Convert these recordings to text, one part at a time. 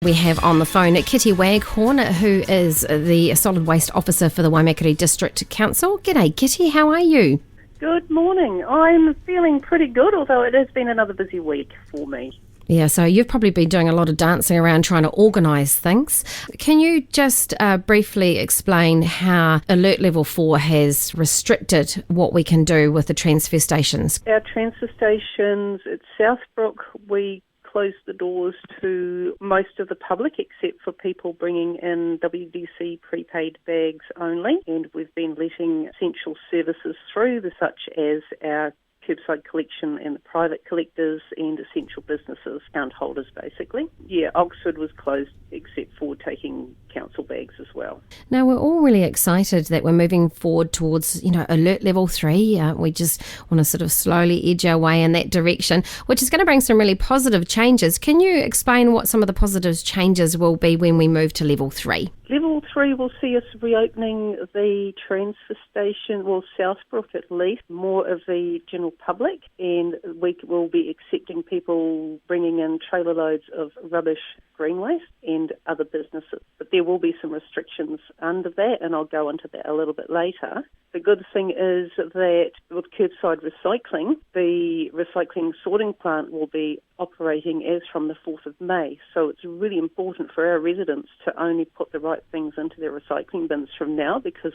We have on the phone Kitty Waghorn, who is the Solid Waste Officer for the Waimakariri District Council. G'day, Kitty, how are you? Good morning. I'm feeling pretty good, although it has been another busy week for me. Yeah, so you've probably been doing a lot of dancing around trying to organise things. Can you just briefly explain how Alert Level 4 has restricted what we can do with the transfer stations? Our transfer stations at Southbrook, we closed the doors to most of the public except for people bringing in WDC prepaid bags only, and we've been letting essential services through, such as our curbside collection and the private collectors and essential businesses, account holders basically. Yeah, Oxford was closed except for taking council bags as well. Now, we're all really excited that we're moving forward towards, Alert Level 3. We just want to sort of slowly edge our way in that direction, which is going to bring some really positive changes. Can you explain what some of the positive changes will be when we move to Level 3? Level 3 will see us reopening the transfer station, well, Southbrook at least, more of the general public, and we will be accepting people bringing in trailer loads of rubbish, green waste and other businesses. But there will be some restrictions under that, and I'll go into that a little bit later. The good thing is that with curbside recycling, the recycling sorting plant will be operating as from the 4th of May. So it's really important for our residents to only put the right things into their recycling bins from now, because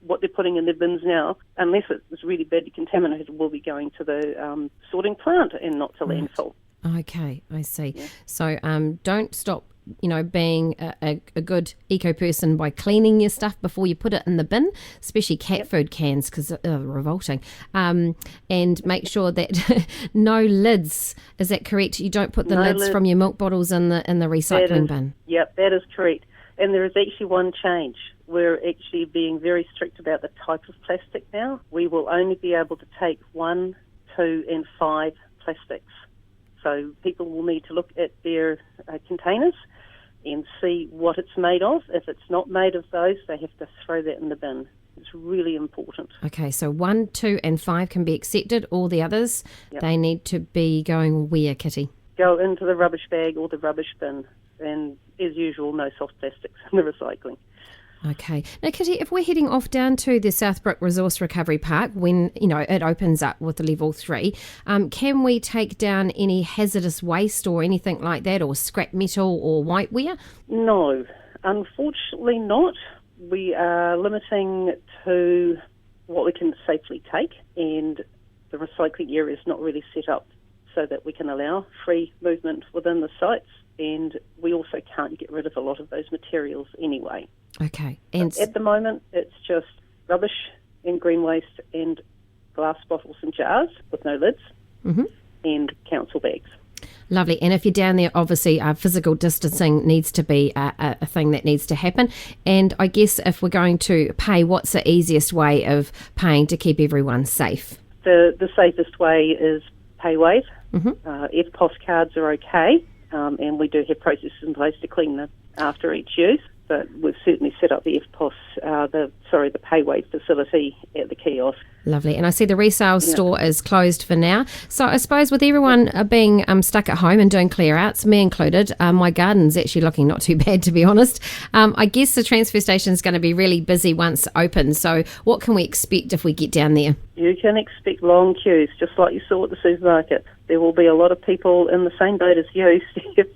what they're putting in their bins now, unless it's really badly contaminated, will be going to the sorting plant and not to landfill. Okay, I see. Yeah. So don't stop, being a good eco person by cleaning your stuff before you put it in the bin, especially cat food cans, because they're revolting. And make sure that no lids. Is that correct? You don't put the lids from your milk bottles in the recycling bin. Yep, that is correct. And there is actually one change. We're actually being very strict about the type of plastic now. We will only be able to take 1, 2 and 5 plastics. So people will need to look at their containers and see what it's made of. If it's not made of those, they have to throw that in the bin. It's really important. Okay, so 1, 2 and 5 can be accepted. All the others, They need to be going where, Kitty? Go into the rubbish bag or the rubbish bin. And as usual, no soft plastics in the recycling. Okay. Now, Kitty, if we're heading off down to the Southbrook Resource Recovery Park when, it opens up with the Level 3, can we take down any hazardous waste or anything like that, or scrap metal or whiteware? No, unfortunately not. We are limiting to what we can safely take, and the recycling area is not really set up so that we can allow free movement within the sites, and we also can't get rid of a lot of those materials anyway. Okay. And at the moment, it's just rubbish and green waste and glass bottles and jars with no lids, and council bags. Lovely. And if you're down there, obviously physical distancing needs to be a thing that needs to happen. And I guess if we're going to pay, what's the easiest way of paying to keep everyone safe? The safest way is PayWave. EFTPOS cards are okay, and we do have processes in place to clean them after each use. But we've certainly set up the EFTPOS, the PayWave facility at the kiosk. Lovely. And I see the resale store is closed for now. So I suppose with everyone being stuck at home and doing clear outs, me included, my garden's actually looking not too bad, to be honest. I guess the transfer station is going to be really busy once open. So what can we expect if we get down there? You can expect long queues, just like you saw at the supermarket. There will be a lot of people in the same boat as you, Steve,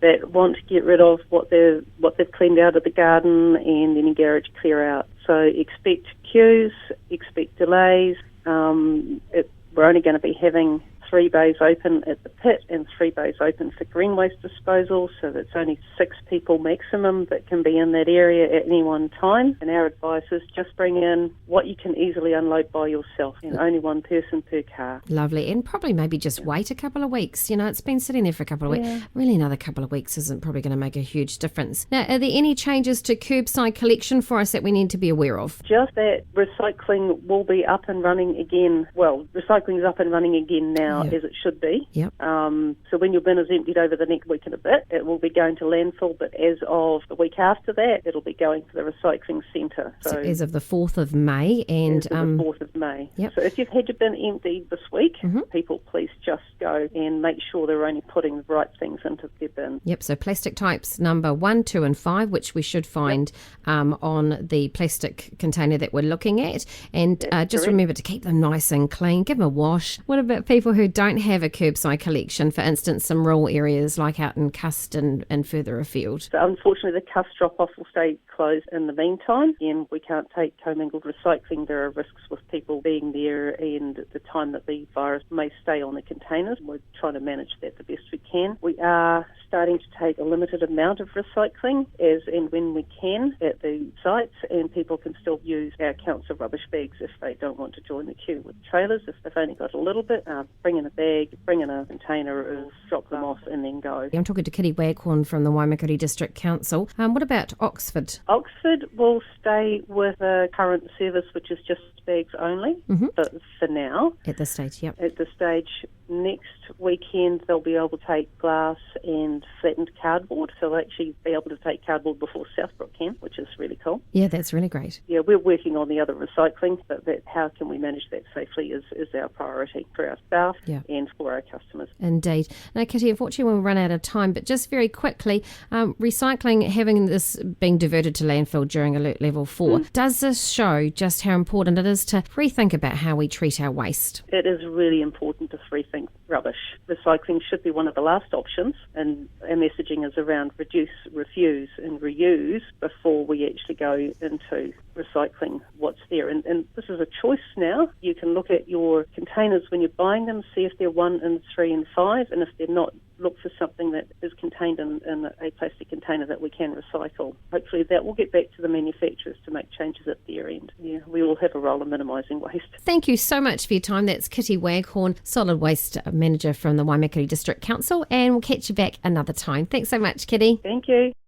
that want to get rid of what they've cleaned out of the garden and any garage clear out. So expect queues, expect delays. We're only going to be having 3 bays open at the pit and 3 bays open for green waste disposal, so that's only 6 people maximum that can be in that area at any one time. And our advice is just bring in what you can easily unload by yourself, and only one person per car. Lovely. And probably maybe just wait a couple of weeks. It's been sitting there for a couple of weeks. Really, another couple of weeks isn't probably going to make a huge difference. Now, are there any changes to curbside collection for us that we need to be aware of? Just that recycling will be up and running again. Well, recycling is up and running again now. as it should be. Yep. So when your bin is emptied over the next week and a bit, it will be going to landfill, but as of the week after that, it'll be going to the recycling centre. So as of the 4th of May. And as of the 4th of May. Yep. So if you've had your bin emptied this week, people please just go and make sure they're only putting the right things into their bin. Yep, so plastic types number 1, 2 and 5, which we should find on the plastic container that we're looking at. And just remember to keep them nice and clean, give them a wash. What about people who don't have a curbside collection, for instance, some rural areas like out in Cust and further afield? So unfortunately, the Cust drop-off will stay closed in the meantime, and we can't take commingled recycling. There are risks with people being there and the time that the virus may stay on the containers. We're trying to manage that the best we can. We are starting to take a limited amount of recycling as and when we can at the sites, and people can still use our council rubbish bags if they don't want to join the queue with trailers. If they've only got a little bit, bring in a bag, bring in a container, drop them off and then go. I'm talking to Kitty Waghorn from the Waimakariri District Council. What about Oxford? Oxford will stay with a current service, which is just bags only, but for now. At this stage, yep. At this stage, next weekend they'll be able to take glass and flattened cardboard, so they'll actually be able to take cardboard before Southbrook can, which is really cool. Yeah, that's really great. Yeah, we're working on the other recycling, but how can we manage that safely is our priority for our staff and for our customers. Indeed. Now, Kitty, unfortunately we'll run out of time, but just very quickly, recycling, having this being diverted to landfill during Alert Level 4, does this show just how important it is to rethink about how we treat our waste? It is really important to rethink rubbish. Recycling should be one of the last options, and our messaging is around reduce, refuse and reuse before we actually go into recycling what's there. And this is a choice now. You can look at your containers when you're buying them, see if they're 1 and 3 and 5, and if they're not, look for something that is contained in a plastic container that we can recycle. Hopefully that will get back to the manufacturers to make changes at their end. Yeah, we all have a role in minimising waste. Thank you so much for your time. That's Kitty Waghorn, Solid Waste Manager from the Waimakariri District Council, and we'll catch you back another time. Thanks so much, Kitty. Thank you.